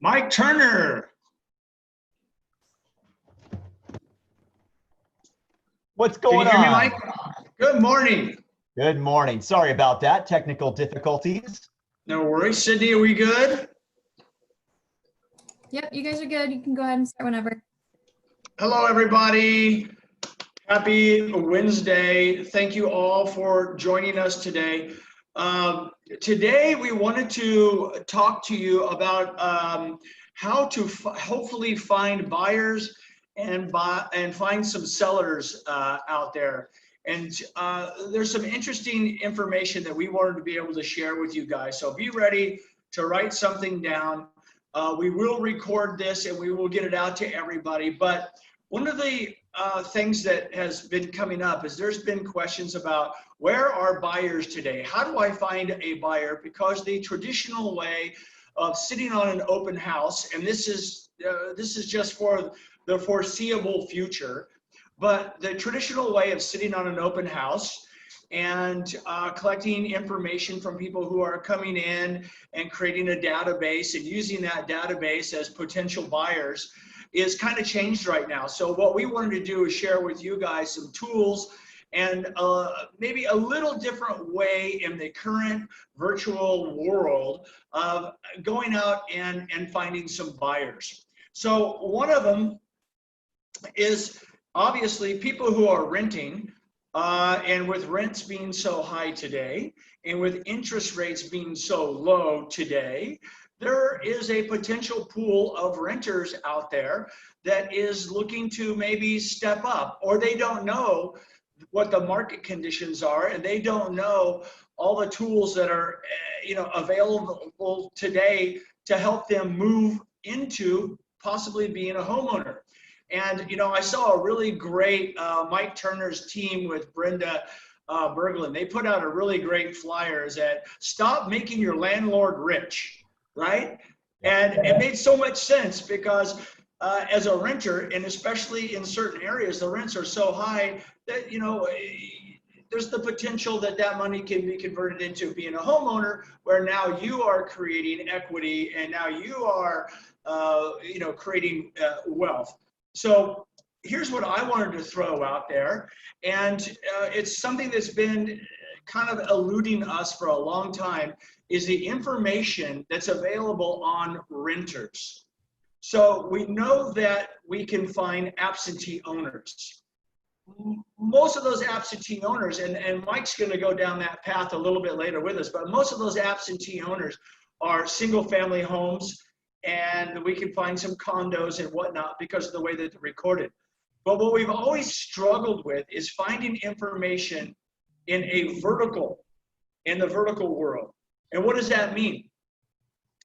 Mike Turner. What's Can you going hear me, on? Mike? Good morning. Good morning. Sorry about that. Technical difficulties. No worries. Sydney, are we good? Yep, you guys are good. You can go ahead and start whenever. Hello, everybody. Happy Wednesday. Thank you all for joining us today. Today, we wanted to talk to you about how to hopefully find buyers and find some sellers out there. And there's some interesting information that we wanted to be able to share with you guys. So be ready to write something down. We will record this and we will get it out to everybody. But one of the things that has been coming up is there's been questions about where are buyers today? How do I find a buyer? Because the traditional way of sitting on an open house, and this is just for the foreseeable future, but the traditional way of sitting on an open house and collecting information from people who are coming in and creating a database and using that database as potential buyers is kind of changed right now. So what we wanted to do is share with you guys some tools and maybe a little different way in the current virtual world of going out and finding some buyers. So one of them is obviously people who are renting, and with rents being so high today, and with interest rates being so low today, there is a potential pool of renters out there that is looking to maybe step up, or they don't know what the market conditions are, and they don't know all the tools that are available today to help them move into possibly being a homeowner. And, I saw a really great Mike Turner's team with Brenda Berglund. They put out a really great flyer that stop making your landlord rich, right? And it made so much sense because as a renter, and especially in certain areas, the rents are so high that, there's the potential that that money can be converted into being a homeowner, where now you are creating equity and now you are, creating wealth. So here's what I wanted to throw out there, and it's something that's been kind of eluding us for a long time, is the information that's available on renters. So we know that we can find absentee owners. Most of those absentee owners, and Mike's going to go down that path a little bit later with us, but most of those absentee owners are single family homes, and we can find some condos and whatnot because of the way that they're recorded. But what we've always struggled with is finding information in the vertical world. And what does that mean?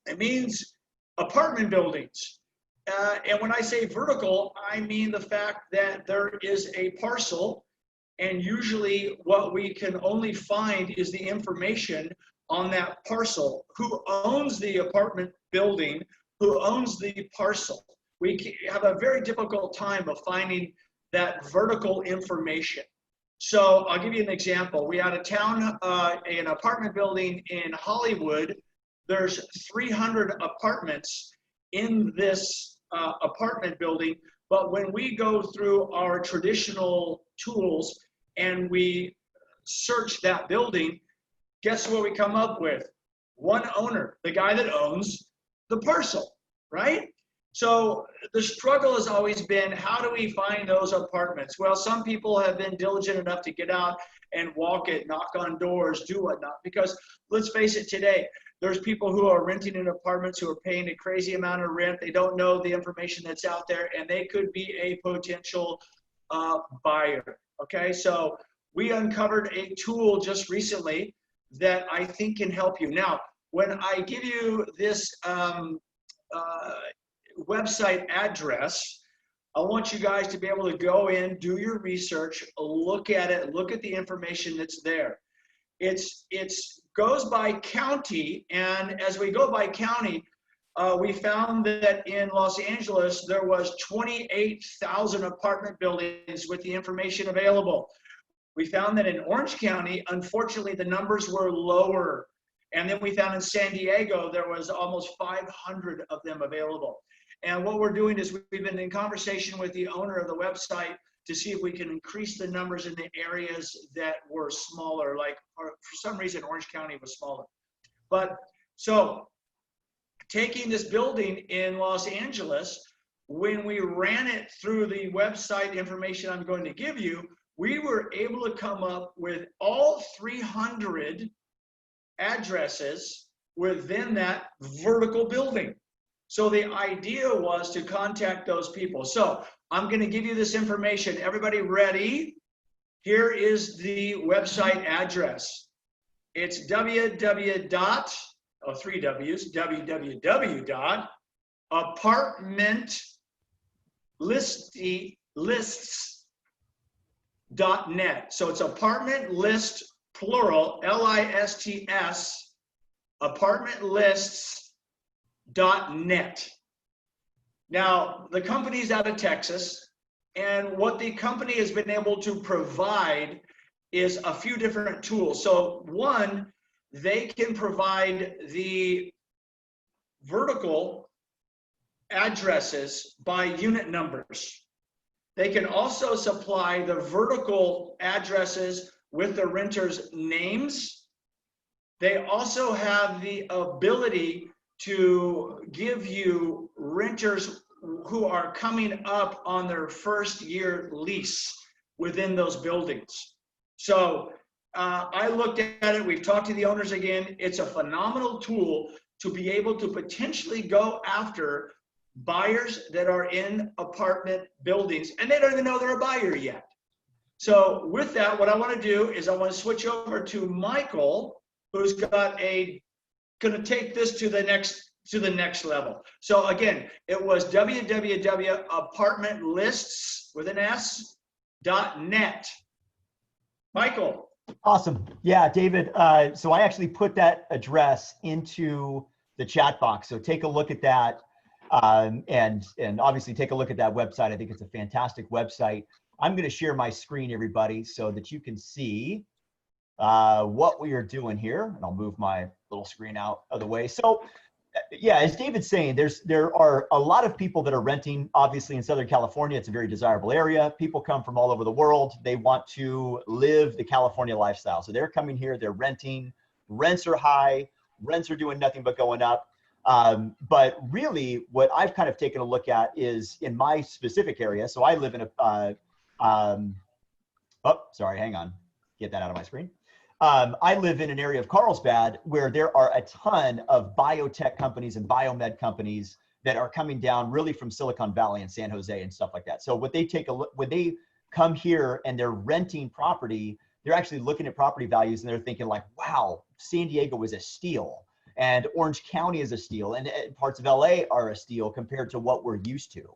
It means apartment buildings. And when I say vertical, I mean the fact that there is a parcel, and usually what we can only find is the information on that parcel. Who owns the apartment building? Who owns the parcel? We have a very difficult time of finding that vertical information. So I'll give you an example. We had an apartment building in Hollywood. There's 300 apartments in this apartment building, but when we go through our traditional tools and we search that building, guess what we come up with? One owner, the guy that owns the parcel, right? So the struggle has always been, how do we find those apartments? Well, some people have been diligent enough to get out and walk it, knock on doors, do whatnot, because let's face it, today, there's people who are renting in apartments who are paying a crazy amount of rent. They don't know the information that's out there, and they could be a potential buyer, okay? So we uncovered a tool just recently that I think can help you. Now, when I give you this website address, I want you guys to be able to go in, do your research, look at it, look at the information that's there. It goes by county, and as we go by county, we found that in Los Angeles there was 28,000 apartment buildings with the information available. We found that in Orange County, unfortunately, the numbers were lower. And then we found in San Diego, there was almost 500 of them available. And what we're doing is we've been in conversation with the owner of the website to see if we can increase the numbers in the areas that were smaller, like for some reason, Orange County was smaller. But so taking this building in Los Angeles, when we ran it through the website information I'm going to give you, we were able to come up with all 300 addresses within that vertical building. So the idea was to contact those people. So I'm going to give you this information. Everybody ready? Here is the website address. It's www.apartmentlists.net. So it's apartment list, plural, L-I-S-T-S, apartmentlists.net. Now, the company's out of Texas, and what the company has been able to provide is a few different tools. So one, they can provide the vertical addresses by unit numbers. They can also supply the vertical addresses with the renters' names. They also have the ability to give you renters who are coming up on their first year lease within those buildings. So I looked at it, we've talked to the owners again. It's a phenomenal tool to be able to potentially go after buyers that are in apartment buildings and they don't even know they're a buyer yet. So with that, what I want to do is I want to switch over to Michael, who's gonna take this to the next level. So again, it was www.apartmentlists.net. Michael. Awesome. Yeah, David. So I actually put that address into the chat box. So take a look at that, and obviously take a look at that website. I think it's a fantastic website. I'm going to share my screen, everybody, so that you can see what we are doing here. And I'll move my little screen out of the way. So yeah, as David's saying, there are a lot of people that are renting. Obviously, in Southern California, it's a very desirable area. People come from all over the world. They want to live the California lifestyle. So they're coming here, they're renting. Rents are high. Rents are doing nothing but going up. But really, what I've kind of taken a look at is in my specific area. So I live in a, oh, sorry, hang on. Get that out of my screen. I live in an area of Carlsbad where there are a ton of biotech companies and biomed companies that are coming down really from Silicon Valley and San Jose and stuff like that. So when they take a look, when they come here and they're renting property, they're actually looking at property values and they're thinking like, wow, San Diego is a steal and Orange County is a steal and parts of LA are a steal compared to what we're used to.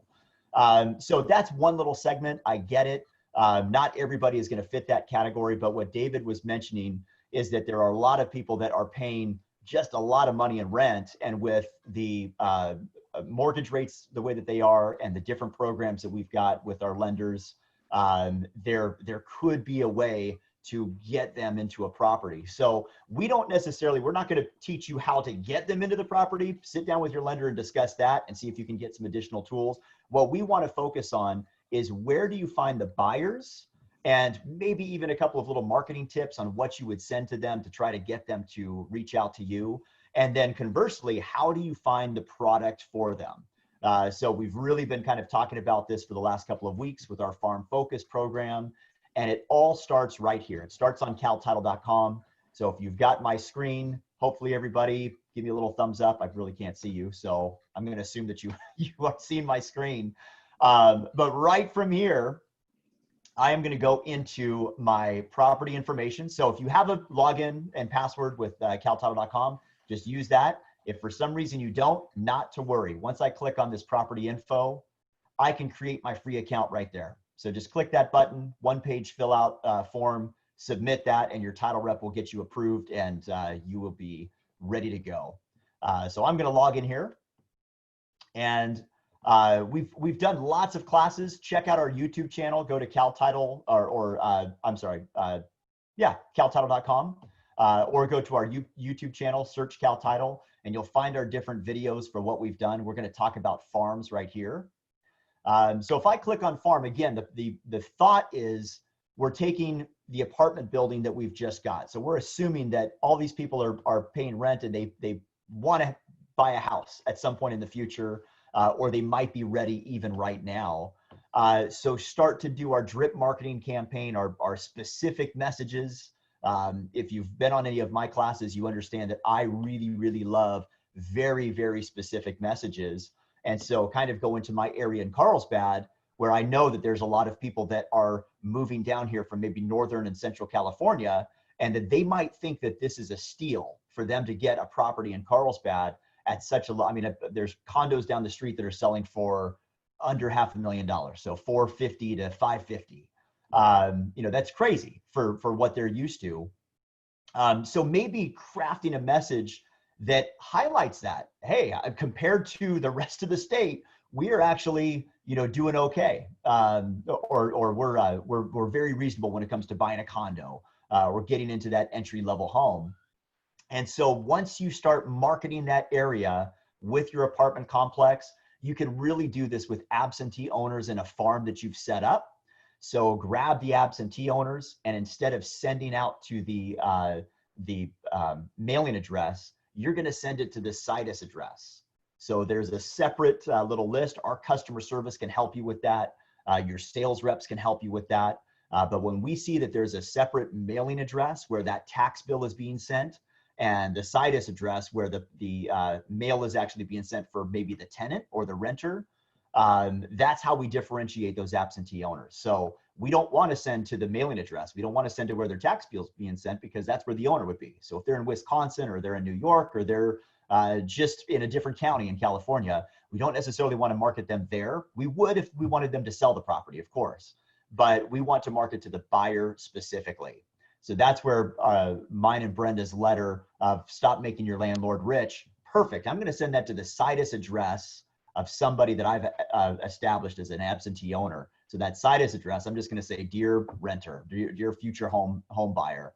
So that's one little segment. I get it. Not everybody is going to fit that category, but what David was mentioning is that there are a lot of people that are paying just a lot of money in rent, and with the mortgage rates the way that they are and the different programs that we've got with our lenders, there could be a way to get them into a property. So we're not going to teach you how to get them into the property. Sit down with your lender and discuss that and see if you can get some additional tools. What we want to focus on is where do you find the buyers, and maybe even a couple of little marketing tips on what you would send to them to try to get them to reach out to you. And then conversely, how do you find the product for them? So we've really been kind of talking about this for the last couple of weeks with our Farm Focus program, and it all starts right here. It starts on caltitle.com. So if you've got my screen, hopefully everybody give me a little thumbs up. I really can't see you, so I'm going to assume that you are seeing my screen. But right from here, I am going to go into my property information. So if you have a login and password with caltitle.com, just use that. If for some reason you don't, not to worry. Once I click on this property info, I can create my free account right there. So just click that button, one page fill out form, submit that, and your title rep will get you approved and you will be ready to go. So I'm going to log in here, and we've done lots of classes. Check out our YouTube channel. Go to caltitle caltitle.com. or go to our YouTube channel, search Cal Title, and you'll find our different videos for what we've done. We're going to talk about farms right here. So if I click on farm, again, the thought is we're taking the apartment building that we've just got. So we're assuming that all these people are paying rent and they want to buy a house at some point in the future, or they might be ready even right now. So start to do our drip marketing campaign, our specific messages. If you've been on any of my classes, you understand that I really, really love very, very specific messages. And so kind of go into my area in Carlsbad, where I know that there's a lot of people that are moving down here from maybe Northern and Central California, and that they might think that this is a steal for them to get a property in Carlsbad at such a low. I mean, there's condos down the street that are selling for under $500,000, so 450 to 550. You know, that's crazy for what they're used to. So maybe crafting a message that highlights that, hey, compared to the rest of the state, we are actually, you know, doing okay, or we're very reasonable when it comes to buying a condo. We're getting into that entry level home. And so once you start marketing that area with your apartment complex, you can really do this with absentee owners in a farm that you've set up. So grab the absentee owners, and instead of sending out to the mailing address, you're going to send it to the situs address. So there's a separate little list. Our customer service can help you with that. Your sales reps can help you with that. But when we see that there's a separate mailing address where that tax bill is being sent, and the situs address where the mail is actually being sent for maybe the tenant or the renter, that's how we differentiate those absentee owners. So we don't want to send to the mailing address. We don't want to send to where their tax bill is being sent, because that's where the owner would be. So if they're in Wisconsin, or they're in New York, or they're just in a different county in California, we don't necessarily want to market them there. We would if we wanted them to sell the property, of course, but we want to market to the buyer specifically. So that's where mine and Brenda's letter of stop making your landlord rich. Perfect. I'm going to send that to the situs address of somebody that I've established as an absentee owner. So that situs address, I'm just going to say, dear renter, dear future home buyer,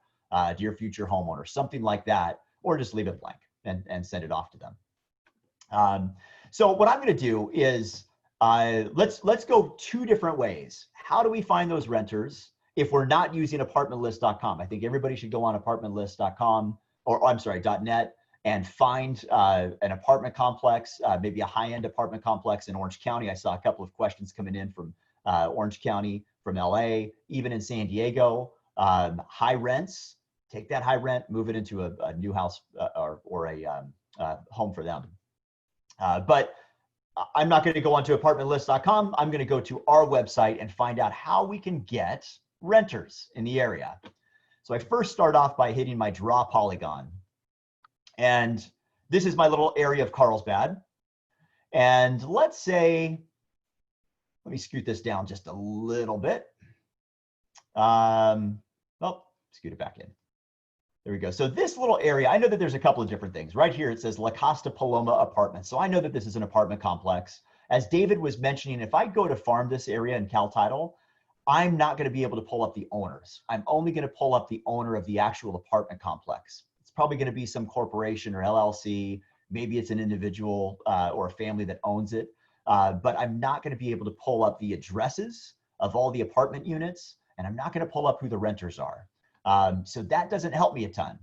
dear future homeowner, something like that, or just leave it blank and send it off to them. So what I'm going to do is let's go two different ways. How do we find those renters if we're not using apartmentlist.com? I think everybody should go on apartmentlist.com, or I'm sorry, .net, and find an apartment complex, maybe a high-end apartment complex in Orange County. I saw a couple of questions coming in from Orange County, from LA, even in San Diego. High rents, take that high rent, move it into a new house or a home for them. But I'm not going to go onto apartmentlist.com. I'm going to go to our website and find out how we can get renters in the area. So I first start off by hitting my draw polygon. And this is my little area of Carlsbad. And let's say, let me scoot this down just a little bit. Oh, scoot it back in. There we go. So this little area, I know that there's a couple of different things. Right here, it says La Costa Paloma Apartments. So I know that this is an apartment complex. As David was mentioning, if I go to farm this area in Cal Title, I'm not going to be able to pull up the owners. I'm only going to pull up the owner of the actual apartment complex. It's probably going to be some corporation or LLC. Maybe it's an individual or a family that owns it. But I'm not going to be able to pull up the addresses of all the apartment units, and I'm not going to pull up who the renters are. So that doesn't help me a ton.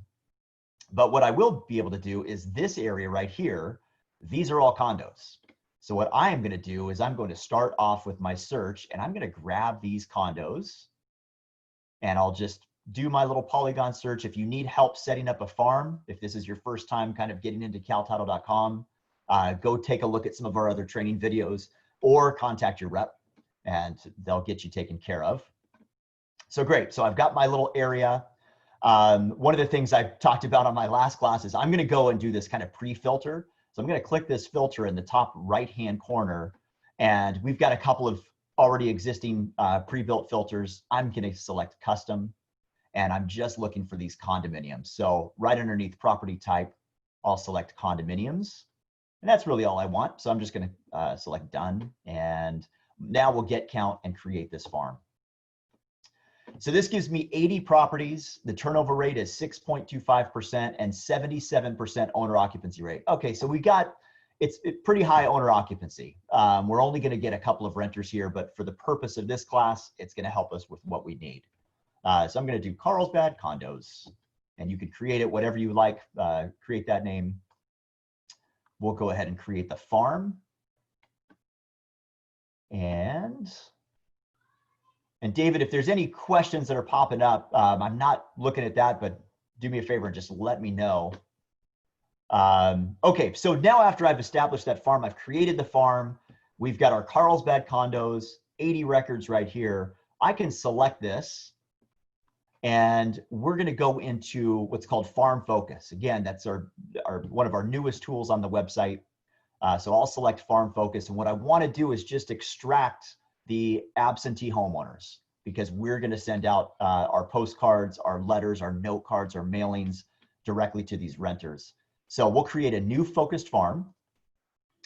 But what I will be able to do is this area right here, these are all condos. So what I am going to do is I'm going to start off with my search, and I'm going to grab these condos, and I'll just do my little polygon search. If you need help setting up a farm, if this is your first time kind of getting into caltitle.com, go take a look at some of our other training videos, or contact your rep and they'll get you taken care of. So great. So I've got my little area. One of the things I've talked about on my last class is I'm going to go and do this kind of pre-filter. So I'm going to click this filter in the top right-hand corner, and we've got a couple of already existing pre-built filters. I'm going to select custom, and I'm just looking for these condominiums. So right underneath property type, I'll select condominiums, and that's really all I want. So I'm just going to select done, and now we'll get count and create this farm. So this gives me 80 properties. The turnover rate is 6.25% and 77% owner occupancy rate. Okay, so we got, it's pretty high owner occupancy. We're only gonna get a couple of renters here, but for the purpose of this class, it's gonna help us with what we need. So I'm gonna do Carlsbad condos, and you could create it whatever you like, create that name. We'll go ahead and create the farm. And David, if there's any questions that are popping up, I'm not looking at that, but do me a favor and just let me know. Okay, so now after I've established that farm, I've created the farm. We've got our Carlsbad condos, 80 records right here. I can select this, and we're gonna go into what's called Farm Focus. Again, that's one of our newest tools on the website. So I'll select Farm Focus, and what I wanna do is just extract the absentee homeowners, because we're gonna send out our postcards, our letters, our note cards, our mailings directly to these renters. So we'll create a new focused farm.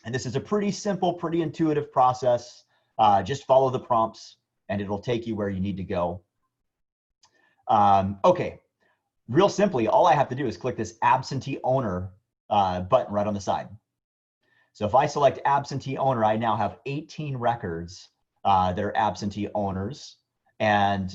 And this is a pretty simple, pretty intuitive process. Just follow the prompts and it'll take you where you need to go. Okay, real simply, all I have to do is click this absentee owner button right on the side. So if I select absentee owner, I now have 18 records that are absentee owners. And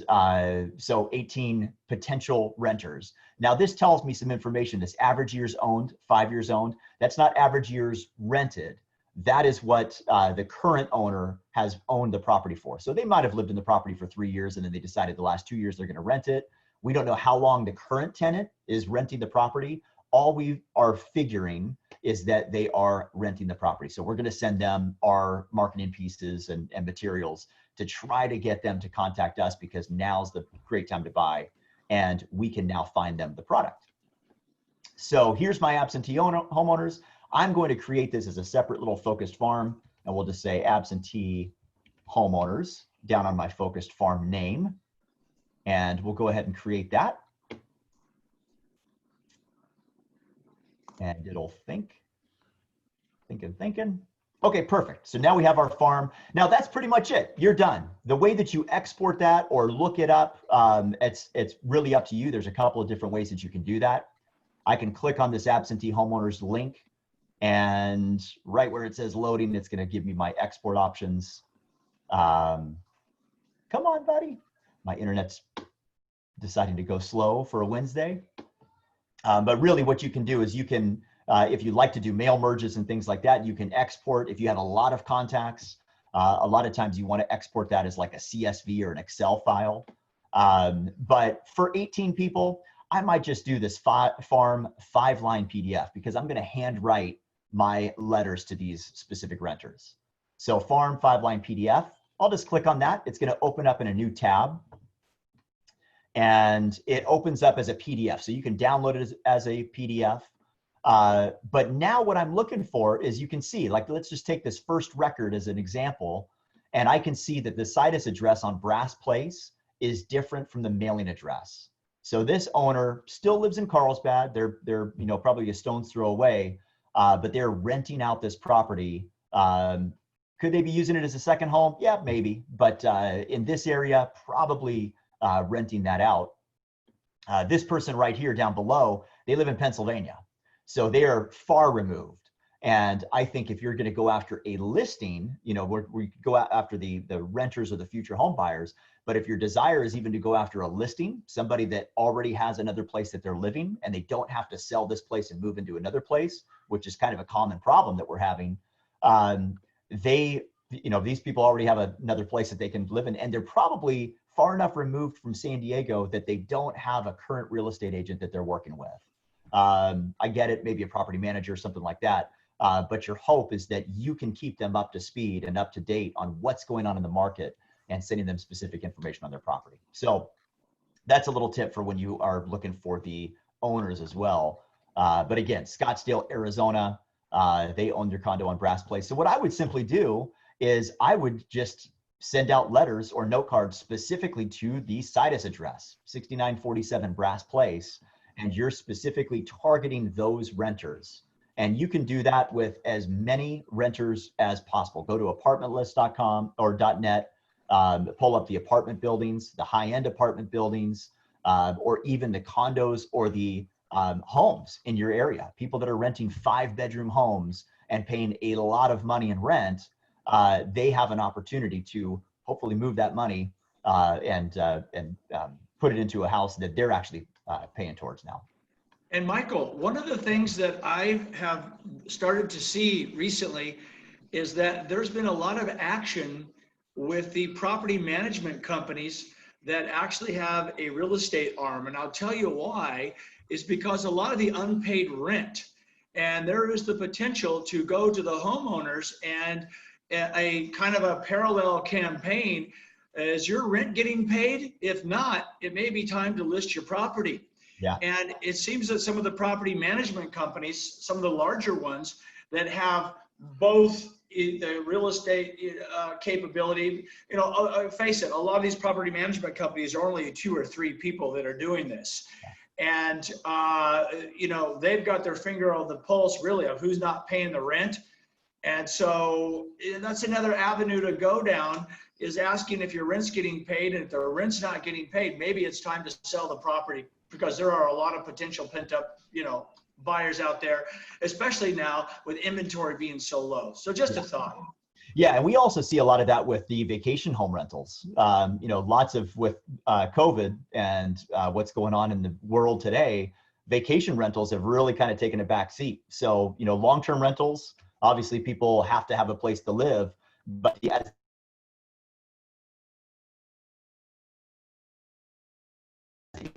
so 18 potential renters. Now this tells me some information. This average years owned, 5 years owned. That's not average years rented. That is what the current owner has owned the property for. So they might have lived in the property for 3 years and then they decided the last 2 years they're gonna rent it. We don't know how long the current tenant is renting the property. All we are figuring is that they are renting the property. So we're gonna send them our marketing pieces and materials to try to get them to contact us, because now's the great time to buy and we can now find them the product. So here's my absentee homeowners. I'm going to create this as a separate little focused farm, and we'll just say absentee homeowners down on my focused farm name. And we'll go ahead and create that. And it'll thinking. Okay, perfect. So now we have our farm. Now that's pretty much it. You're done. The way that you export that or look it up, it's really up to you. There's a couple of different ways that you can do that. I can click on this absentee homeowners link, and right where it says loading, it's going to give me my export options. Come on, buddy. My internet's deciding to go slow for a Wednesday. But really what you can do is you can, if you like to do mail merges and things like that, you can export. If you have a lot of contacts, a lot of times you want to export that as like a CSV or an Excel file. But for 18 people, I might just do this farm 5-line PDF, because I'm going to handwrite my letters to these specific renters. So farm 5-line PDF, I'll just click on that. It's going to open up in a new tab. And it opens up as a PDF. So you can download it as a PDF. But now what I'm looking for is, you can see, like, let's just take this first record as an example. And I can see that the situs address on Brass Place is different from the mailing address. So this owner still lives in Carlsbad. They're probably a stone's throw away, but they're renting out this property. Could they be using it as a second home? Yeah, maybe. But in this area, probably renting that out. This person right here down below, they live in Pennsylvania. So they are far removed. And I think if you're going to go after a listing, we go after the renters or the future home buyers. But if your desire is even to go after a listing, somebody that already has another place that they're living and they don't have to sell this place and move into another place, which is kind of a common problem that we're having. These people already have another place that they can live in, and they're probably far enough removed from San Diego that they don't have a current real estate agent that they're working with. I get it, maybe a property manager or something like that. But your hope is that you can keep them up to speed and up to date on what's going on in the market and sending them specific information on their property. So that's a little tip for when you are looking for the owners as well. But again, Scottsdale, Arizona, they own their condo on Brass Place. So what I would simply do is I would just send out letters or note cards specifically to the situs address, 6947 Brass Place, and you're specifically targeting those renters. And you can do that with as many renters as possible. Go to apartmentlist.com or .net, pull up the apartment buildings, the high-end apartment buildings, or even the condos or the homes in your area. People that are renting 5-bedroom homes and paying a lot of money in rent, they have an opportunity to hopefully move that money and put it into a house that they're actually paying towards now. And Michael, one of the things that I have started to see recently is that there's been a lot of action with the property management companies that actually have a real estate arm. And I'll tell you why, is because a lot of the unpaid rent, and there is the potential to go to the homeowners and a kind of a parallel campaign. Is your rent getting paid? If not, it may be time to list your property. Yeah. And it seems that some of the property management companies, some of the larger ones that have both the real estate capability, face it, a lot of these property management companies are only 2 or 3 people that are doing this. And, they've got their finger on the pulse really of who's not paying the rent. And so that's another avenue to go down, is asking if your rent's getting paid. And if the rent's not getting paid, maybe it's time to sell the property, because there are a lot of potential pent up, buyers out there, especially now with inventory being so low. So just a thought. Yeah, and we also see a lot of that with the vacation home rentals. Lots of with COVID and what's going on in the world today, vacation rentals have really kind of taken a back seat. So, long-term rentals, obviously people have to have a place to live, but as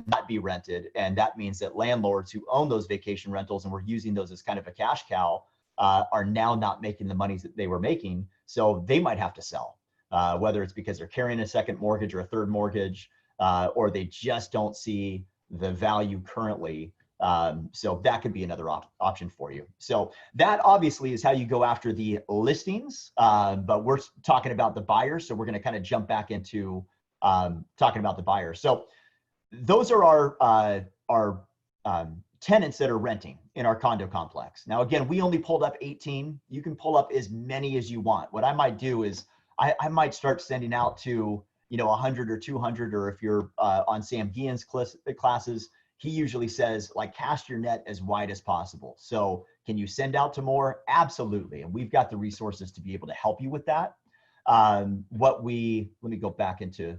not be rented, and that means that landlords who own those vacation rentals and were using those as kind of a cash cow are now not making the monies that they were making, so they might have to sell, whether it's because they're carrying a second mortgage or a third mortgage, or they just don't see the value currently. So that could be another option for you. So that obviously is how you go after the listings, but we're talking about the buyers, so we're going to kind of jump back into talking about the buyers. So those are our tenants that are renting in our condo complex. Now, again, we only pulled up 18. You can pull up as many as you want. What I might do is I might start sending out to 100 or 200, or if you're on Sam Guillen's classes, he usually says, like, cast your net as wide as possible. So can you send out to more? Absolutely. And we've got the resources to be able to help you with that. Let me go back into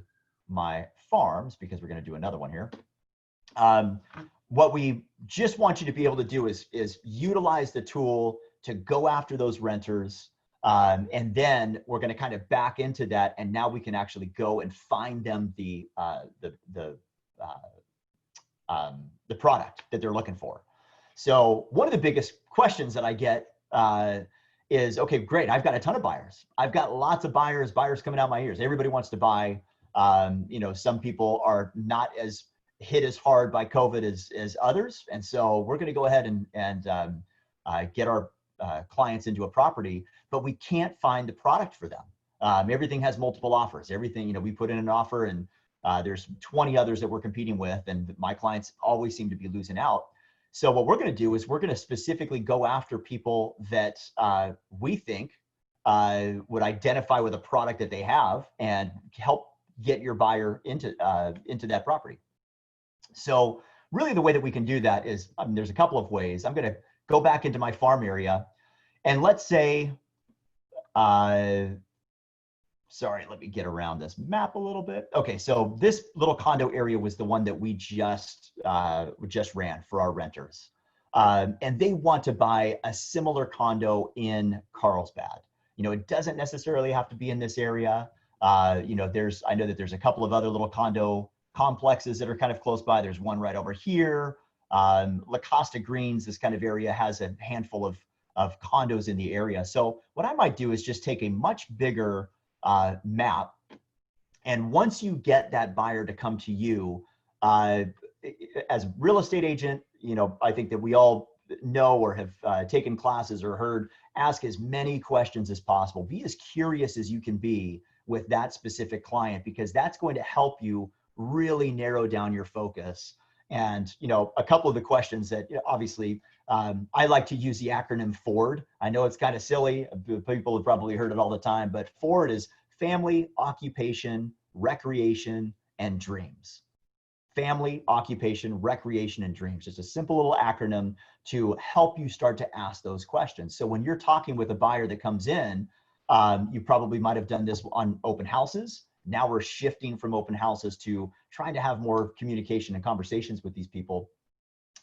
my farms, because we're going to do another one here. What we just want you to be able to do is utilize the tool to go after those renters. And then we're going to kind of back into that. And now we can actually go and find them the product that they're looking for. So one of the biggest questions that I get is, okay, great, I've got a ton of buyers. I've got lots of buyers coming out my ears. Everybody wants to buy. Some people are not as hit as hard by COVID as others. And so we're going to go ahead and get our clients into a property, but we can't find the product for them. Everything has multiple offers. Everything, we put in an offer, and there's 20 others that we're competing with, and my clients always seem to be losing out. So what we're going to do is we're going to specifically go after people that we think would identify with a product that they have and help get your buyer into that property. So really the way that we can do that is, there's a couple of ways. I'm going to go back into my farm area, and let's say, sorry, let me get around this map a little bit. Okay, so this little condo area was the one that we just ran for our renters. And they want to buy a similar condo in Carlsbad. It doesn't necessarily have to be in this area. I know that there's a couple of other little condo complexes that are kind of close by. There's one right over here. La Costa Greens, this kind of area, has a handful of condos in the area. So what I might do is just take a much bigger map. And once you get that buyer to come to you, as a real estate agent, I think that we all know or have taken classes or heard, ask as many questions as possible. Be as curious as you can be with that specific client, because that's going to help you really narrow down your focus. And, a couple of the questions that obviously I like to use the acronym FORD. I know it's kind of silly. People have probably heard it all the time, but FORD is family, occupation, recreation, and dreams. Family, occupation, recreation, and dreams. Just a simple little acronym to help you start to ask those questions. So when you're talking with a buyer that comes in, you probably might have done this on open houses. Now we're shifting from open houses to trying to have more communication and conversations with these people.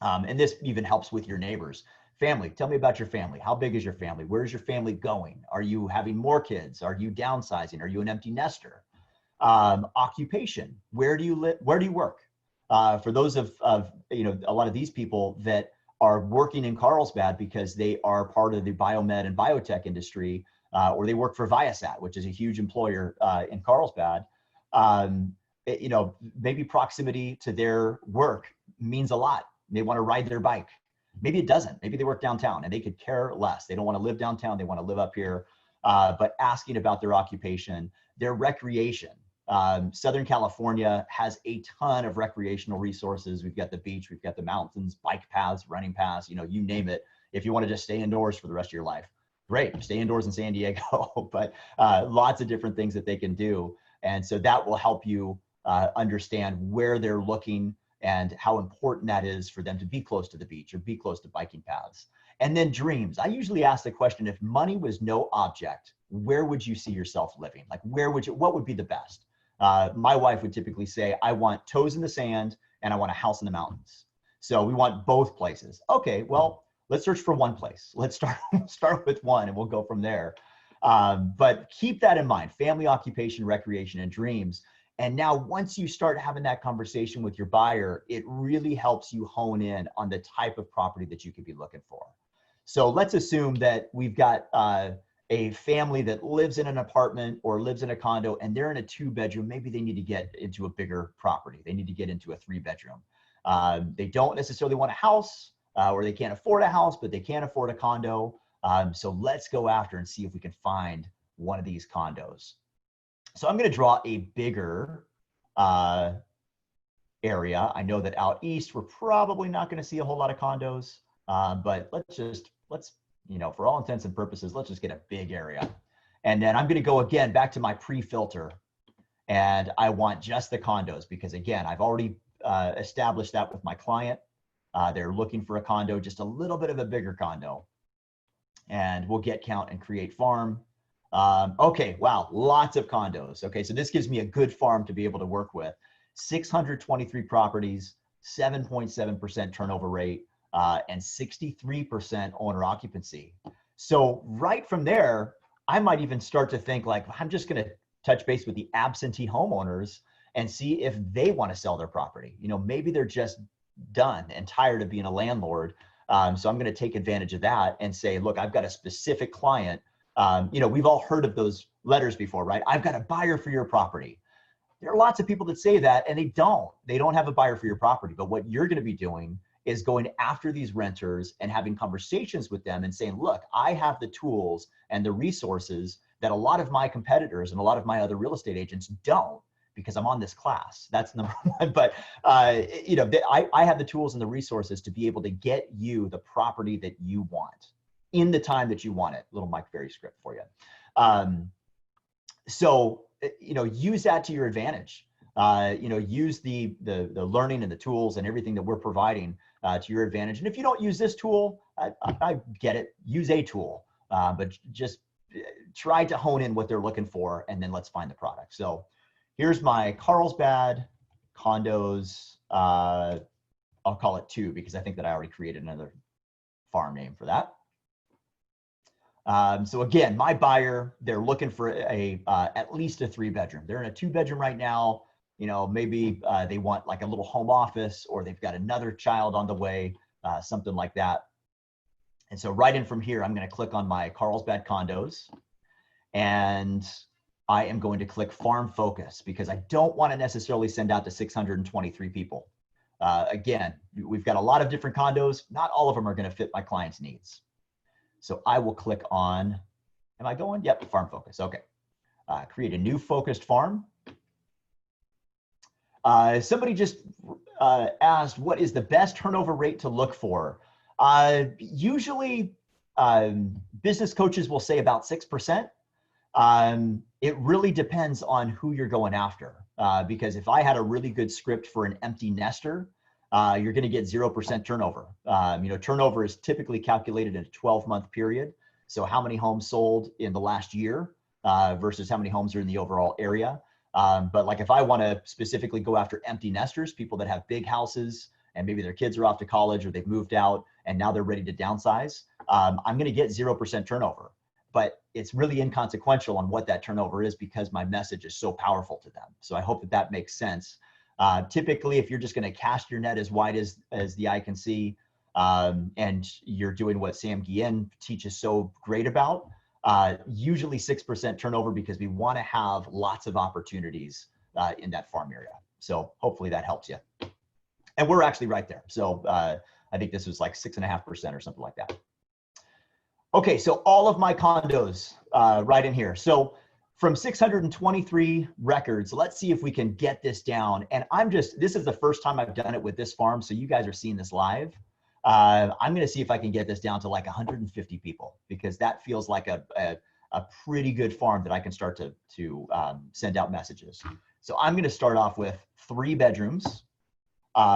And this even helps with your neighbors. Family, tell me about your family. How big is your family? Where's your family going? Are you having more kids? Are you downsizing? Are you an empty nester? Occupation, where do you live? Where do you work? For those of a lot of these people that are working in Carlsbad because they are part of the biomed and biotech industry, or they work for Viasat, which is a huge employer in Carlsbad, maybe proximity to their work means a lot. They want to ride their bike. Maybe it doesn't. Maybe they work downtown and they could care less. They don't want to live downtown. They want to live up here. But asking about their occupation, their recreation. Southern California has a ton of recreational resources. We've got the beach, we've got the mountains, bike paths, running paths, you name it. If you want to just stay indoors for the rest of your life, great, stay indoors in San Diego, but lots of different things that they can do. And so that will help you understand where they're looking and how important that is for them to be close to the beach or be close to biking paths. And then dreams. I usually ask the question, if money was no object, where would you see yourself living? Like what would be the best? My wife would typically say, I want toes in the sand and I want a house in the mountains. So we want both places. Okay, well, let's search for one place. Let's start with one and we'll go from there. But keep that in mind, family, occupation, recreation, and dreams. And now once you start having that conversation with your buyer, it really helps you hone in on the type of property that you could be looking for. So let's assume that we've got a family that lives in an apartment or lives in a condo and they're in a 2-bedroom. Maybe they need to get into a bigger property. They need to get into a 3-bedroom. They don't necessarily want a house or they can't afford a house, but they can afford a condo. So let's go after and see if we can find one of these condos. So I'm going to draw a bigger area. I know that out east, we're probably not going to see a whole lot of condos, but let's for all intents and purposes, let's just get a big area. And then I'm going to go again back to my pre-filter and I want just the condos because again, I've already established that with my client. They're looking for a condo, just a little bit of a bigger condo. And we'll get count and create farm. Okay, wow, lots of condos. Okay, so this gives me a good farm to be able to work with. 623 properties, 7.7% turnover rate, and 63% owner occupancy. So right from there, I might even start to think like, I'm just going to touch base with the absentee homeowners and see if they want to sell their property. Maybe they're just done and tired of being a landlord. So I'm going to take advantage of that and say, look, I've got a specific client. We've all heard of those letters before, right? I've got a buyer for your property. There are lots of people that say that and they don't have a buyer for your property. But what you're going to be doing is going after these renters and having conversations with them and saying, look, I have the tools and the resources that a lot of my competitors and a lot of my other real estate agents don't, because I'm on this class. That's number one. But, I have the tools and the resources to be able to get you the property that you want in the time that you want it. Little Mike Ferry script for you. Use that to your advantage. Use the learning and the tools and everything that we're providing to your advantage. And if you don't use this tool, I get it. Use a tool, but just try to hone in what they're looking for, and then let's find the product. So here's my Carlsbad condos. I'll call it 2 because I think that I already created another farm name for that. So again, my buyer, they're looking for at least a 3-bedroom. They're in a 2-bedroom right now. Maybe they want like a little home office, or they've got another child on the way, something like that. And so right in from here, I'm going to click on my Carlsbad condos and I am going to click farm focus because I don't want to necessarily send out to 623 people. Again, we've got a lot of different condos. Not all of them are going to fit my client's needs. So I will click on, am I going? Yep, farm focus. Okay. Create a new focused farm. Somebody just asked, what is the best turnover rate to look for? Usually, business coaches will say about 6%. It really depends on who you're going after. Because if I had a really good script for an empty nester, you're going to get 0% turnover. Turnover is typically calculated in a 12-month period. So how many homes sold in the last year versus how many homes are in the overall area. But like if I want to specifically go after empty nesters, people that have big houses and maybe their kids are off to college or they've moved out and now they're ready to downsize, I'm going to get 0% turnover. But it's really inconsequential on what that turnover is because my message is so powerful to them. So I hope that that makes sense. Typically, if you're just going to cast your net as wide as the eye can see, and you're doing what Sam Guillen teaches so great about, usually 6% turnover because we want to have lots of opportunities in that farm area. So hopefully that helps you. And we're actually right there. So I think this was like 6.5% or something like that. Okay, so all of my condos right in here. So from 623 records, let's see if we can get this down. And this is the first time I've done it with this farm, so you guys are seeing this live. I'm gonna see if I can get this down to like 150 people because that feels like a pretty good farm that I can start to send out messages. So I'm gonna start off with 3 bedrooms.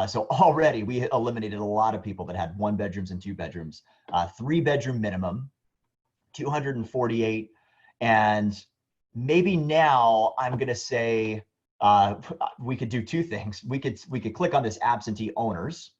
So already we eliminated a lot of people that had 1 bedrooms and 2 bedrooms, 3 bedroom minimum, 248. And maybe now I'm going to say, we could do 2 things. We could click on this absentee owners.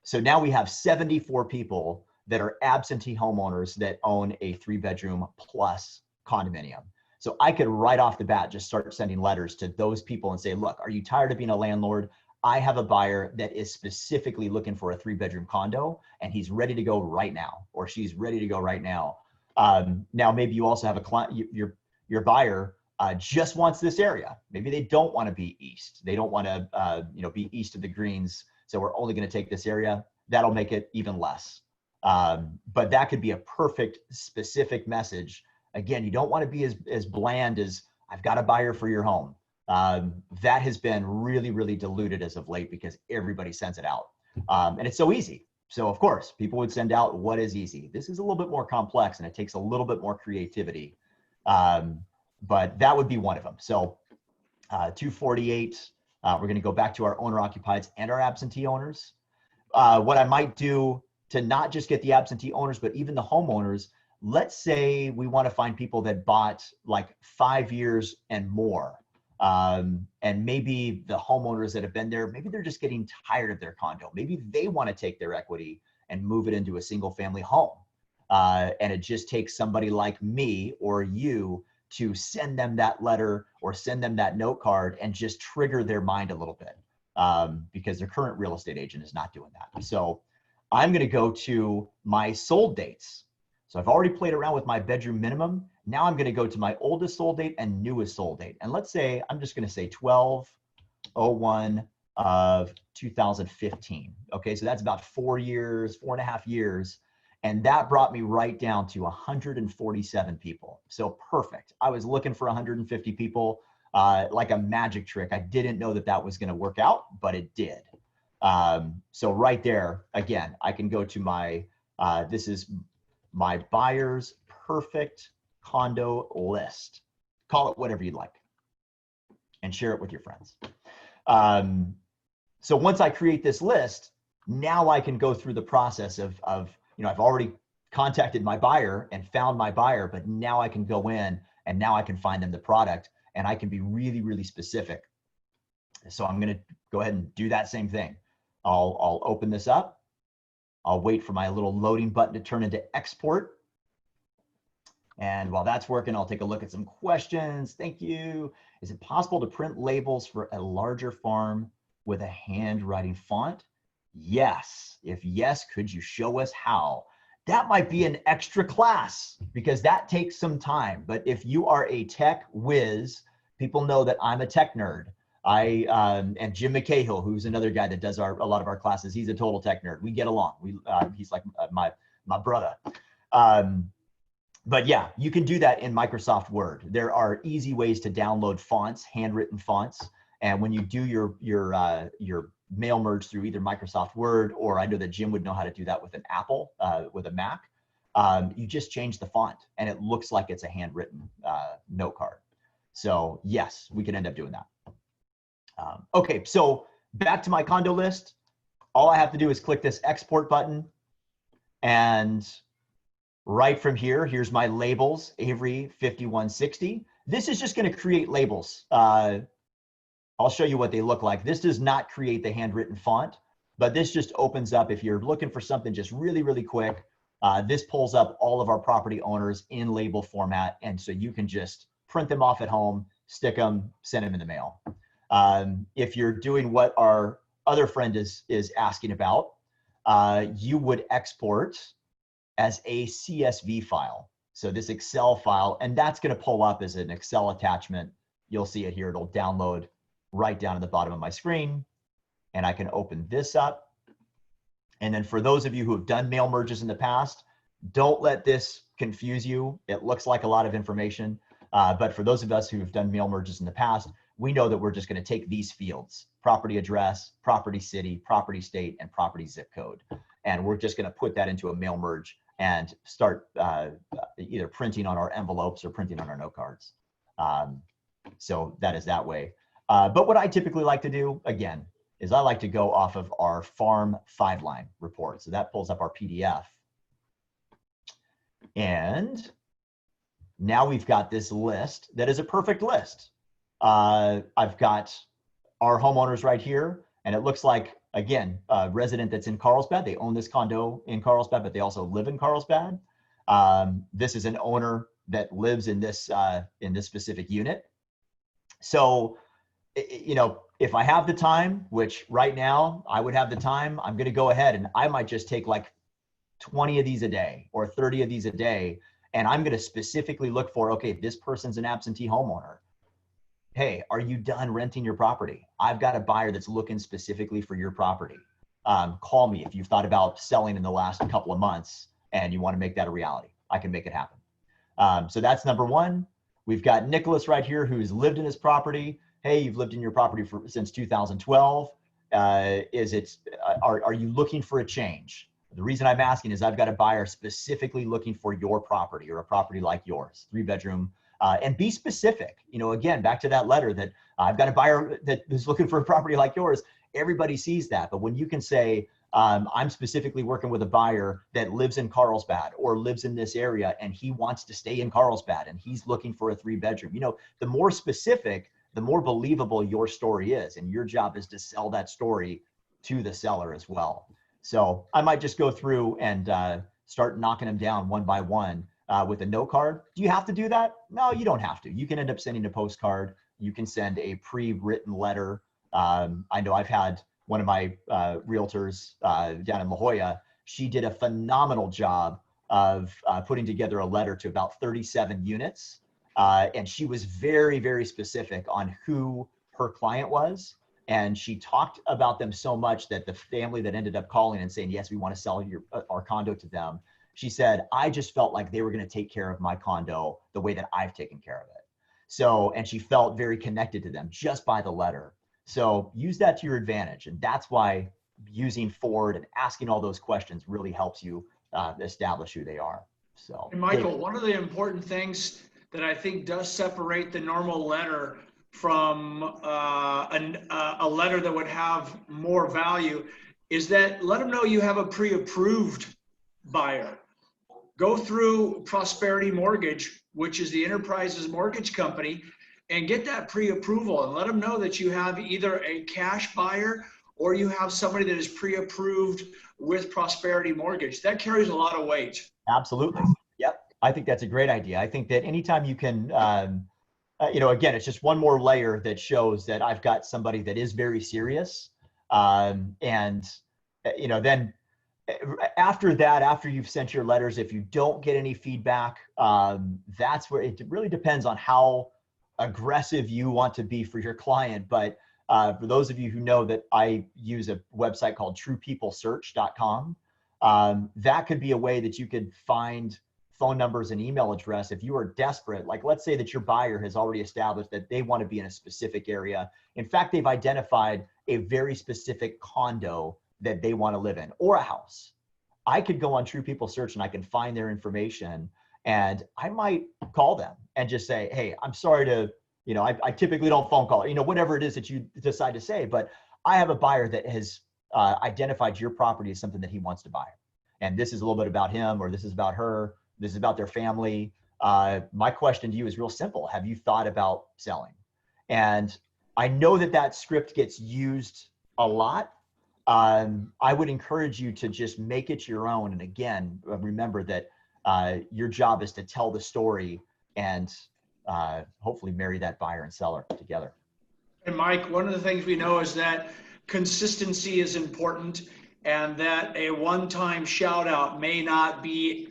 So now we have 74 people that are absentee homeowners that own a 3 bedroom plus condominium. So I could right off the bat just start sending letters to those people and say, look, are you tired of being a landlord? I have a buyer that is specifically looking for a 3 bedroom condo and he's ready to go right now, or she's ready to go right now. Now, maybe you also have a client, your buyer just wants this area. Maybe they don't want to be east. They don't want to, be east of the greens. So we're only going to take this area. That'll make it even less. But that could be a perfect specific message. Again, you don't want to be as bland as I've got a buyer for your home. That has been really, really diluted as of late because everybody sends it out. And it's so easy. So of course, people would send out what is easy. This is a little bit more complex and it takes a little bit more creativity. But that would be one of them. So 248, we're going to go back to our owner occupieds and our absentee owners. What I might do to not just get the absentee owners, but even the homeowners, let's say we want to find people that bought like 5 years and more. And maybe the homeowners that have been there, maybe they're just getting tired of their condo. Maybe they want to take their equity and move it into a single family home. And it just takes somebody like me or you to send them that letter or send them that note card and just trigger their mind a little bit because their current real estate agent is not doing that. So I'm going to go to my sold dates. So I've already played around with my bedroom minimum. Now I'm going to go to my oldest sold date and newest sold date. And let's say, I'm just going to say 12/01 of 2015. Okay, so that's about 4.5 years. And that brought me right down to 147 people. So perfect. I was looking for 150 people like a magic trick. I didn't know that that was going to work out, but it did. So right there, again, I can go to my, this is my buyer's perfect condo list. Call it whatever you'd like and share it with your friends. So once I create this list, now I can go through the process of I've already contacted my buyer and found my buyer, but now I can go in and now I can find them the product and I can be really, really specific. So I'm going to go ahead and do that same thing. I'll open this up. I'll wait for my little loading button to turn into export. And while that's working, I'll take a look at some questions. Thank you. Is it possible to print labels for a larger farm with a handwriting font? Yes. If yes, could you show us how? That might be an extra class because that takes some time. But if you are a tech whiz, people know that I'm a tech nerd. And Jim McCahill, who's another guy that does a lot of our classes, he's a total tech nerd. We get along. He's like my brother. But yeah, you can do that in Microsoft Word. There are easy ways to download fonts, handwritten fonts. And when you do your mail merge through either Microsoft Word, or I know that Jim would know how to do that with an Apple, with a Mac, you just change the font and it looks like it's a handwritten note card. So yes, we can end up doing that. Okay, so back to my condo list. All I have to do is click this export button, and right from here, here's my labels, Avery 5160. This is just going to create labels. I'll show you what they look like. This does not create the handwritten font, but this just opens up. If you're looking for something just really, really quick, this pulls up all of our property owners in label format. And so you can just print them off at home, stick them, send them in the mail. If you're doing what our other friend is asking about, you would export as a CSV file. So this Excel file, and that's going to pull up as an Excel attachment. You'll see it here. It'll download right down at the bottom of my screen, and I can open this up. And then for those of you who have done mail merges in the past, don't let this confuse you. It looks like a lot of information, but for those of us who have done mail merges in the past, we know that we're just going to take these fields: property address, property city, property state, and property zip code. And we're just going to put that into a mail merge and start either printing on our envelopes or printing on our note cards. So that is that way. But what I typically like to do, again, is I like to go off of our farm 5-line report. So that pulls up our PDF. And now we've got this list that is a perfect list. I've got our homeowners right here, and it looks like, again, a resident that's in Carlsbad. They own this condo in Carlsbad, but they also live in Carlsbad. This is an owner that lives in this specific unit. So, you know, if I have the time, which right now I would have the time, I'm going to go ahead and I might just take like 20 of these a day or 30 of these a day. And I'm going to specifically look for, okay, this person's an absentee homeowner. Hey, are you done renting your property? I've got a buyer that's looking specifically for your property. Call me if you've thought about selling in the last couple of months and you want to make that a reality. I can make it happen. So that's number one. We've got Nicholas right here who's lived in his property. Hey, you've lived in your property since 2012. Are you looking for a change? The reason I'm asking is I've got a buyer specifically looking for your property or a property like yours, 3-bedroom. And be specific. You know, again, back to that letter that I've got a buyer that is looking for a property like yours. Everybody sees that. But when you can say, I'm specifically working with a buyer that lives in Carlsbad or lives in this area and he wants to stay in Carlsbad and he's looking for a 3-bedroom, you know, the more specific, the more believable your story is. And your job is to sell that story to the seller as well. So I might just go through and start knocking them down one by one. With a note card. Do you have to do that? No, you don't have to. You can end up sending a postcard. You can send a pre-written letter. I know I've had one of my realtors down in La Jolla. She did a phenomenal job of putting together a letter to about 37 units. And she was very, very specific on who her client was. And she talked about them so much that the family that ended up calling and saying, yes, we want to sell our condo to them. She said, I just felt like they were going to take care of my condo the way that I've taken care of it. So, and she felt very connected to them just by the letter. So use that to your advantage. And that's why using Ford and asking all those questions really helps you establish who they are. So, and Michael, one of the important things that I think does separate the normal letter from a letter that would have more value is that let them know you have a pre-approved buyer. Go through Prosperity Mortgage, which is the Enterprise's mortgage company, and get that pre-approval and let them know that you have either a cash buyer or you have somebody that is pre-approved with Prosperity Mortgage. That carries a lot of weight. Absolutely. Yep. I think that's a great idea. I think that anytime you can, you know, again, it's just one more layer that shows that I've got somebody that is very serious. And, you know, then after that, after you've sent your letters, if you don't get any feedback, that's where it really depends on how aggressive you want to be for your client. But for those of you who know that I use a website called truepeoplesearch.com, that could be a way that you could find phone numbers and email address. If you are desperate, like let's say that your buyer has already established that they want to be in a specific area. In fact, they've identified a very specific condo that they want to live in or a house. I could go on True People Search and I can find their information, and I might call them and just say, hey, I'm sorry to, I typically don't phone call, whatever it is that you decide to say, but I have a buyer that has identified your property as something that he wants to buy. And this is a little bit about him, or this is about her, this is about their family. My question to you is real simple. Have you thought about selling? And I know that script gets used a lot. I would encourage you to just make it your own. And again, remember that your job is to tell the story and hopefully marry that buyer and seller together. And Mike, one of the things we know is that consistency is important, and that a one-time shout out may not be,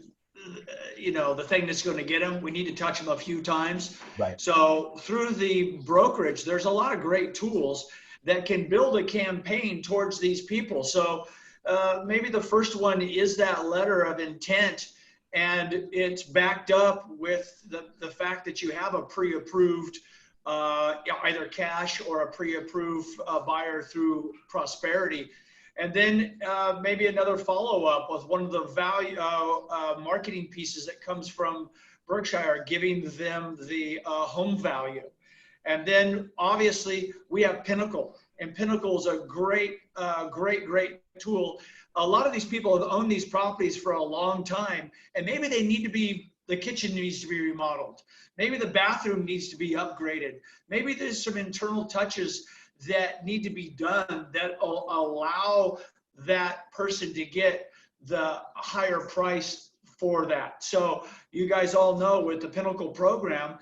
the thing that's going to get them. We need to touch them a few times. Right. So through the brokerage, there's a lot of great tools that can build a campaign towards these people. So maybe the first one is that letter of intent, and it's backed up with the fact that you have a pre-approved either cash or a pre-approved buyer through Prosperity. And then maybe another follow-up with one of the value marketing pieces that comes from Berkshire, giving them the home value. And then obviously we have Pinnacle, and Pinnacle is a great tool. A lot of these people have owned these properties for a long time, and maybe they need to be, the kitchen needs to be remodeled. Maybe the bathroom needs to be upgraded. Maybe there's some internal touches that need to be done that will allow that person to get the higher price for that. So you guys all know with the Pinnacle program,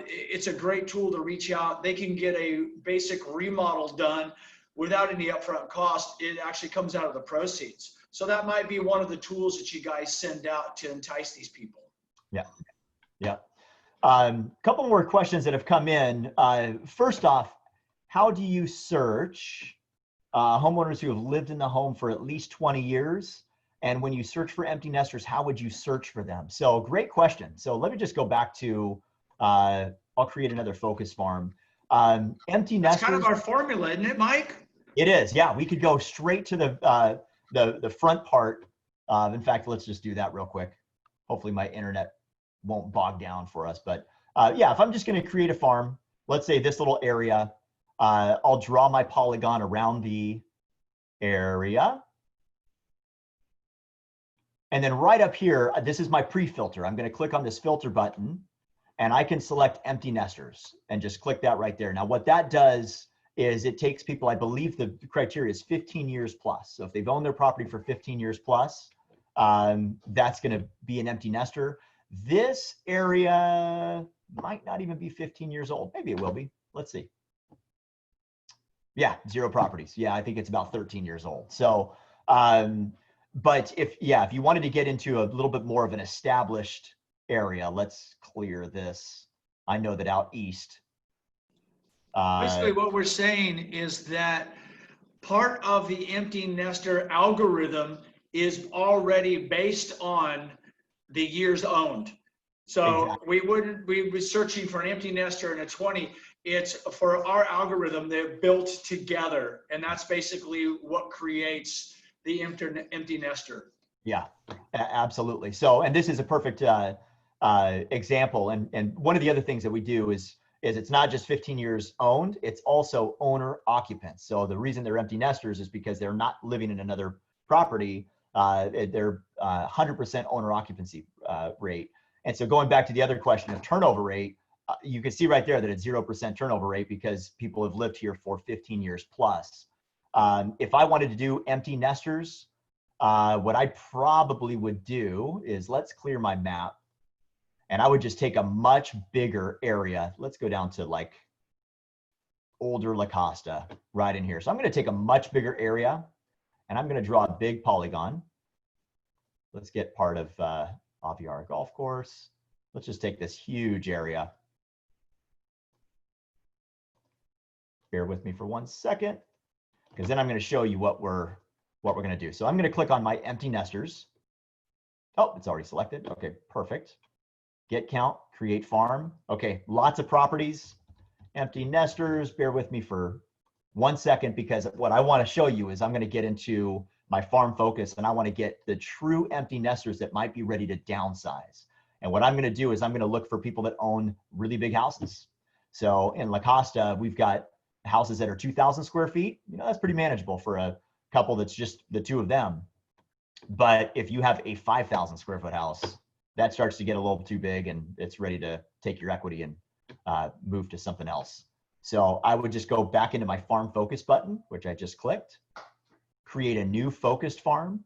it's a great tool to reach out. They can get a basic remodel done without any upfront cost. It actually comes out of the proceeds. So that might be one of the tools that you guys send out to entice these people. Yeah. Yeah. Couple more questions that have come in. First off, how do you search homeowners who have lived in the home for at least 20 years? And when you search for empty nesters, how would you search for them? So great question. So let me just go back to, I'll create another focus farm. Empty nesters. That's kind of our formula, isn't it, Mike? It is. Yeah, we could go straight to the front part. In fact, let's just do that real quick. Hopefully my internet won't bog down for us. But yeah, if I'm just going to create a farm, let's say this little area, I'll draw my polygon around the area. And then right up here, this is my pre-filter. I'm going to click on this filter button, and I can select empty nesters and just click that right there. Now, what that does is it takes people, I believe the criteria is 15 years plus. So if they've owned their property for 15 years plus, that's going to be an empty nester. This area might not even be 15 years old. Maybe it will be. Let's see. Yeah, 0 properties. Yeah, I think it's about 13 years old. So, but if you wanted to get into a little bit more of an established area, let's clear this. I know that out east. Basically what we're saying is that part of the empty nester algorithm is already based on the years owned. So exactly. We wouldn't be searching for an empty nester and a 20. It's for our algorithm, they're built together. And that's basically what creates the empty nester. Yeah, absolutely. So, and this is a perfect example. And one of the other things that we do is it's not just 15 years owned, it's also owner occupants. So the reason they're empty nesters is because they're not living in another property. They're 100% owner occupancy rate. And so going back to the other question of turnover rate, you can see right there that it's 0% turnover rate because people have lived here for 15 years plus. If I wanted to do empty nesters, what I probably would do is let's clear my map. And I would just take a much bigger area. Let's go down to like older La Costa right in here. So I'm going to take a much bigger area and I'm going to draw a big polygon. Let's get part of Aviara Golf Course. Let's just take this huge area. Bear with me for 1 second, because then I'm going to show you what we're going to do. So I'm going to click on my empty nesters. Oh, it's already selected. Okay, perfect. Get count, create farm. Okay, lots of properties, empty nesters. Bear with me for 1 second, because what I want to show you is I'm going to get into my farm focus, and I want to get the true empty nesters that might be ready to downsize. And what I'm going to do is I'm going to look for people that own really big houses. So in La Costa, we've got houses that are 2,000 square feet. That's pretty manageable for a couple that's just the two of them. But if you have a 5,000 square foot house, that starts to get a little too big and it's ready to take your equity and move to something else. So I would just go back into my farm focus button, which I just clicked, create a new focused farm.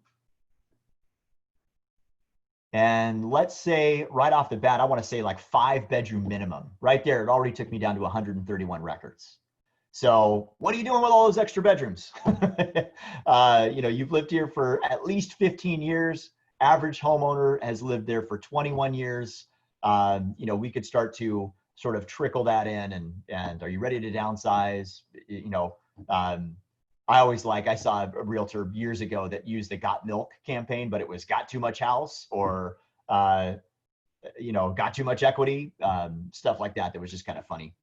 And let's say right off the bat, I want to say like 5-bedroom minimum. Right there, it already took me down to 131 records. So what are you doing with all those extra bedrooms? You've lived here for at least 15 years. Average homeowner has lived there for 21 years. We could start to sort of trickle that in and are you ready to downsize? I saw a realtor years ago that used the Got Milk campaign, but it was got too much house or, got too much equity, stuff like that. That was just kind of funny.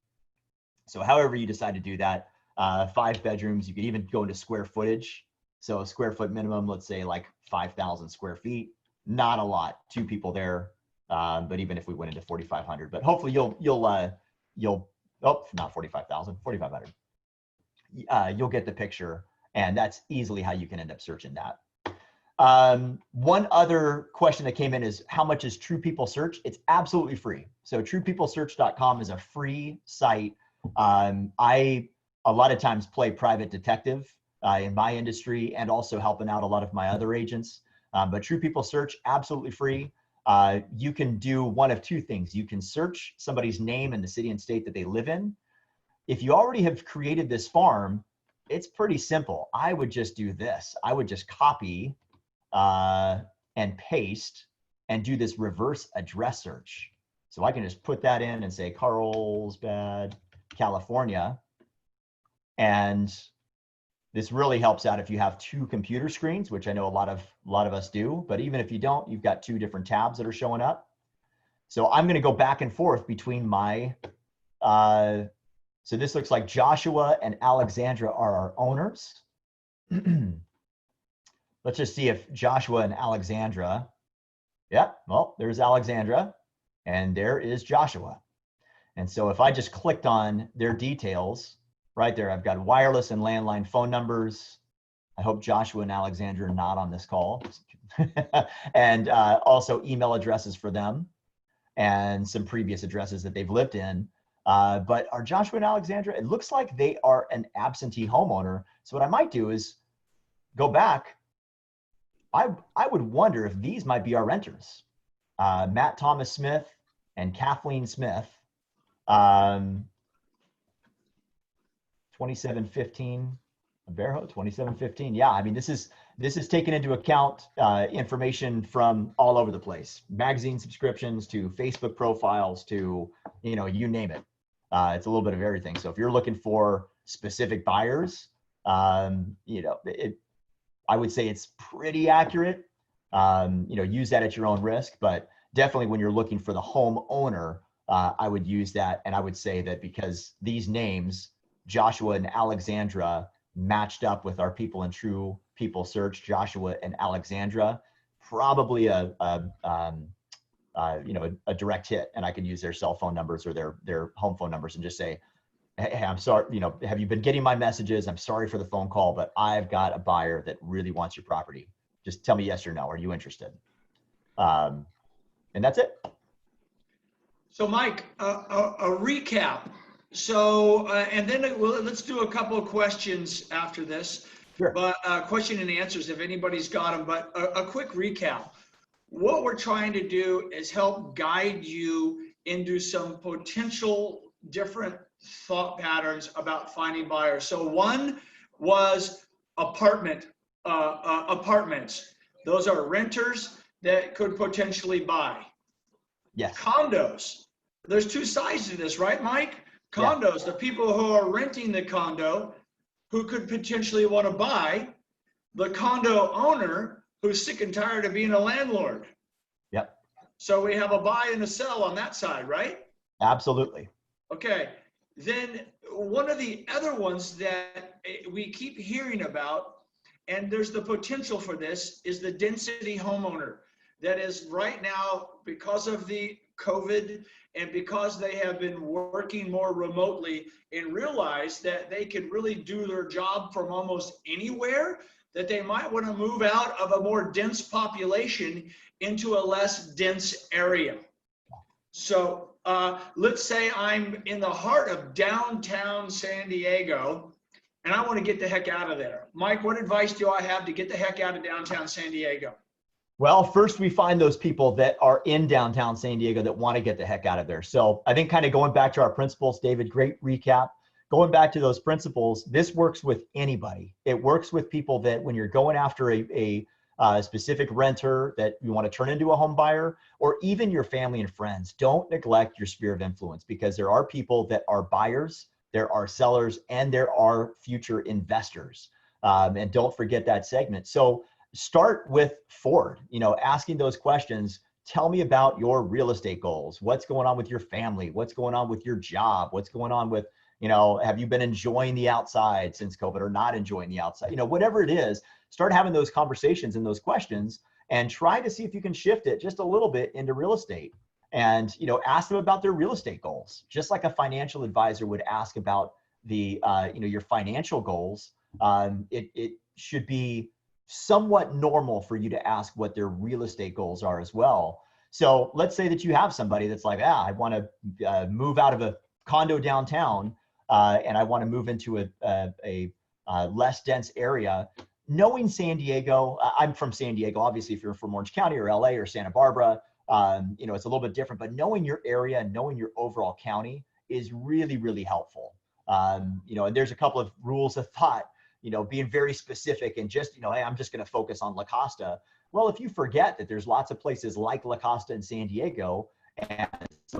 So however you decide to do that, 5 bedrooms, you could even go into square footage. So a square foot minimum, let's say like 5,000 square feet, not a lot, 2 people there. But even if we went into 4,500, but hopefully you'll not 45,000, 4,500. You'll get the picture, and that's easily how you can end up searching that. One other question that came in is how much is True People Search? It's absolutely free. So truepeoplesearch.com is a free site. I a lot of times play private detective in my industry and also helping out a lot of my other agents. But True People Search, absolutely free. You can do one of 2 things. You can search somebody's name and the city and state that they live in. If you already have created this farm, it's pretty simple. I would just do this. I would just copy and paste and do this reverse address search. So I can just put that in and say Carlsbad, California. And this really helps out if you have 2 computer screens, which I know a lot of us do. But even if you don't, you've got 2 different tabs that are showing up. So I'm going to go back and forth between my so this looks like Joshua and Alexandra are our owners. Let's just see if Joshua and Alexandra, well, there's Alexandra and there is Joshua. And so if I just clicked on their details, right there, I've got wireless and landline phone numbers. I hope Joshua and Alexandra are not on this call. And also email addresses for them and some previous addresses that they've lived in. But are Joshua and Alexandra, it looks like they are an absentee homeowner. So what I might do is go back. I would wonder if these might be our renters. Matt Thomas Smith and Kathleen Smith, 2715, Barrow, 2715. Yeah, I mean, this is taken into account information from all over the place. Magazine subscriptions to Facebook profiles to, you name it. It's a little bit of everything. So if you're looking for specific buyers, I would say it's pretty accurate. Use that at your own risk, but definitely when you're looking for the home owner, I would use that. And I would say that because these names, Joshua and Alexandra, matched up with our people in True People Search, Joshua and Alexandra, probably a direct hit, and I can use their cell phone numbers or their home phone numbers and just say, hey, I'm sorry, have you been getting my messages? I'm sorry for the phone call, but I've got a buyer that really wants your property. Just tell me yes or no. Are you interested? And that's it. So Mike, a recap. So, and then let's do a couple of questions after this. Sure. But question and answers if anybody's got them. But a quick recap. What we're trying to do is help guide you into some potential different thought patterns about finding buyers. So one was apartments. Those are renters that could potentially buy. Yes. Condos. There's 2 sides to this, right, Mike? Condos, the people who are renting the condo who could potentially want to buy, the condo owner who's sick and tired of being a landlord. Yep. So we have a buy and a sell on that side, right? Absolutely. Okay. Then one of the other ones that we keep hearing about and there's the potential for this, is the density homeowner that is right now, because of the COVID and because they have been working more remotely, and realize that they can really do their job from almost anywhere, that they might want to move out of a more dense population into a less dense area. So let's say I'm in the heart of downtown San Diego and I want to get the heck out of there. Mike, what advice do I have to get the heck out of downtown San Diego? Well, first we find those people that are in downtown San Diego that want to get the heck out of there. So I think kind of going back to our principles, David, great recap. Going back to those principles, this works with anybody. It works with people that when you're going after a specific renter that you want to turn into a home buyer, or even your family and friends, don't neglect your sphere of influence, because there are people that are buyers, there are sellers, and there are future investors. And don't forget that segment. So start with Ford, asking those questions. Tell me about your real estate goals. What's going on with your family? What's going on with your job? What's going on with, have you been enjoying the outside since COVID or not enjoying the outside? Whatever it is, start having those conversations and those questions and try to see if you can shift it just a little bit into real estate. And, ask them about their real estate goals, just like a financial advisor would ask about the, your financial goals. It should be somewhat normal for you to ask what their real estate goals are as well. So let's say that you have somebody that's like, I want to move out of a condo downtown and I want to move into a less dense area. Knowing San Diego, I'm from San Diego. Obviously, if you're from Orange County or LA or Santa Barbara, it's a little bit different, but knowing your area and knowing your overall county is really, really helpful. And there's a couple of rules of thought, being very specific and just, hey, I'm just going to focus on La Costa. Well, if you forget that there's lots of places like La Costa and San Diego and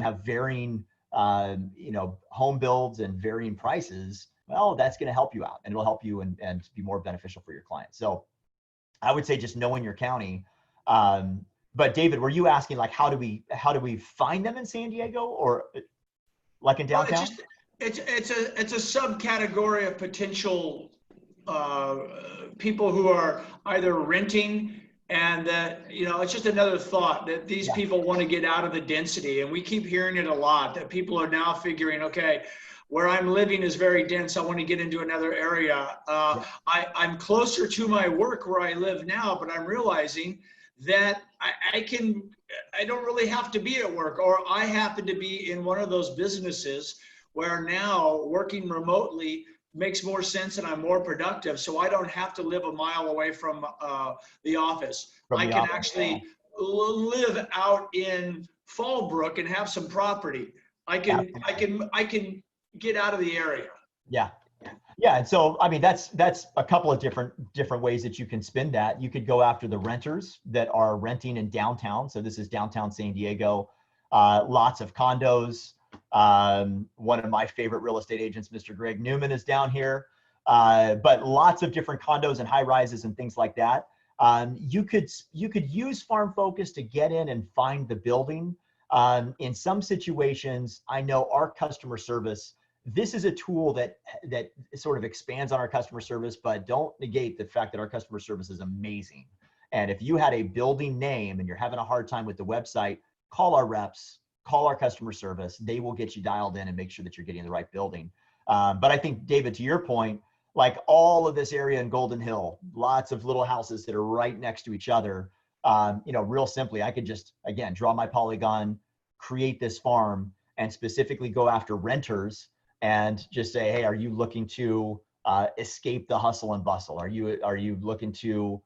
have varying, home builds and varying prices, well, that's going to help you out and it'll help you and be more beneficial for your clients. So I would say just knowing your county. But David, were you asking like, how do we find them in San Diego or like in downtown? Well, it's a subcategory of potential people who are either renting, and that, it's just another thought that these people want to get out of the density. And we keep hearing it a lot, that people are now figuring, okay, where I'm living is very dense. I want to get into another area. I'm closer to my work where I live now, but I'm realizing that I don't really have to be at work, or I happen to be in one of those businesses where now working remotely makes more sense and I'm more productive. So I don't have to live a mile away from the office. I can actually live out in Fallbrook and have some property. I can get out of the area. Yeah. And so, I mean, that's a couple of different ways that you can spin that. You could go after the renters that are renting in downtown. So this is downtown San Diego, lots of condos. One of my favorite real estate agents, Mr. Greg Newman, is down here, but lots of different condos and high rises and things like that. You could use Farm Focus to get in and find the building. In some situations, I know our customer service, this is a tool that sort of expands on our customer service, but don't negate the fact that our customer service is amazing. And if you had a building name and you're having a hard time with the website, call our reps, call our customer service. They will get you dialed in and make sure that you're getting the right building. But I think, David, to your point, like all of this area in Golden Hill, lots of little houses that are right next to each other. Real simply, I could just, again, draw my polygon, create this farm, and specifically go after renters and just say, hey, are you looking to escape the hustle and bustle? Are you looking to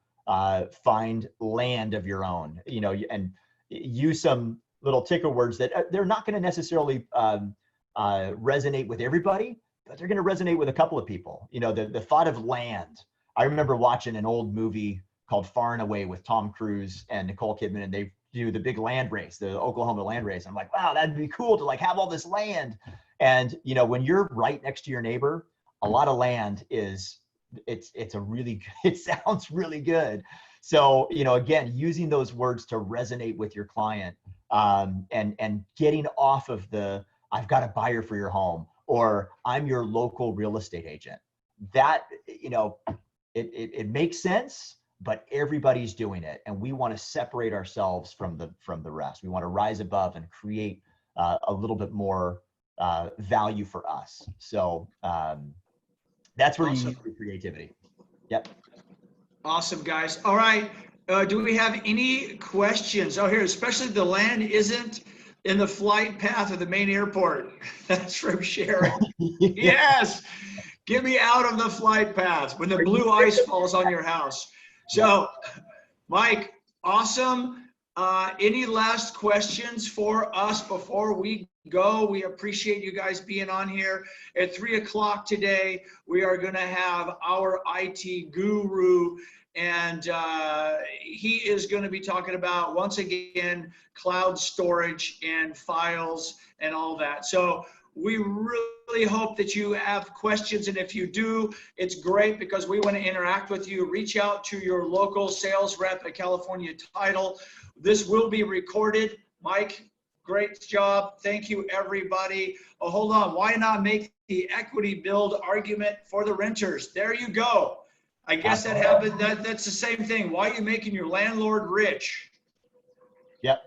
find land of your own? And use some little ticker words that they're not going to necessarily resonate with everybody, but they're going to resonate with a couple of people. The thought of land. I remember watching an old movie called Far and Away with Tom Cruise and Nicole Kidman, and they do the big land race, the Oklahoma land race. I'm like, wow, that'd be cool to like have all this land. And when you're right next to your neighbor, a lot of land it sounds really good. So, again, using those words to resonate with your client, and getting off of the, I've got a buyer for your home, or I'm your local real estate agent. That, it makes sense, but everybody's doing it, and we want to separate ourselves from the rest. We want to rise above and create a little bit more value for us. So that's where you use your creativity. Yep. Awesome, guys. All right. Do we have any questions? Oh, here, especially the land isn't in the flight path of the main airport. That's from Sharon. Yes. Get me out of the flight path when the blue ice falls on your house. So, Mike, awesome. Any last questions for us before we go? We appreciate you guys being on here. At 3 o'clock today, we are going to have our IT guru, and he is going to be talking about, once again, cloud storage and files and all that. So we really hope that you have questions, and if you do, it's great because we want to interact with you. Reach out to your local sales rep at California Title. This will be recorded. Mike, great job. Thank you, everybody. Oh, hold on. Why not make the equity build argument for the renters? There you go. I guess that happened. That's the same thing. Why are you making your landlord rich? Yep.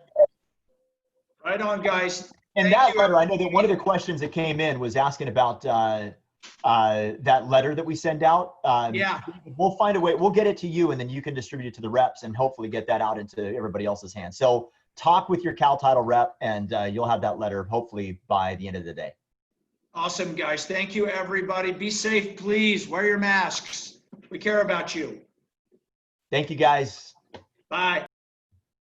Right on, guys. And that letter, I know that one of the questions that came in was asking about that letter that we send out. Yeah. We'll find a way. We'll get it to you, and then you can distribute it to the reps and hopefully get that out into everybody else's hands. So talk with your Cal Title rep, and you'll have that letter hopefully by the end of the day. Awesome, guys. Thank you, everybody. Be safe, please. Wear your masks. We care about you. Thank you, guys. Bye.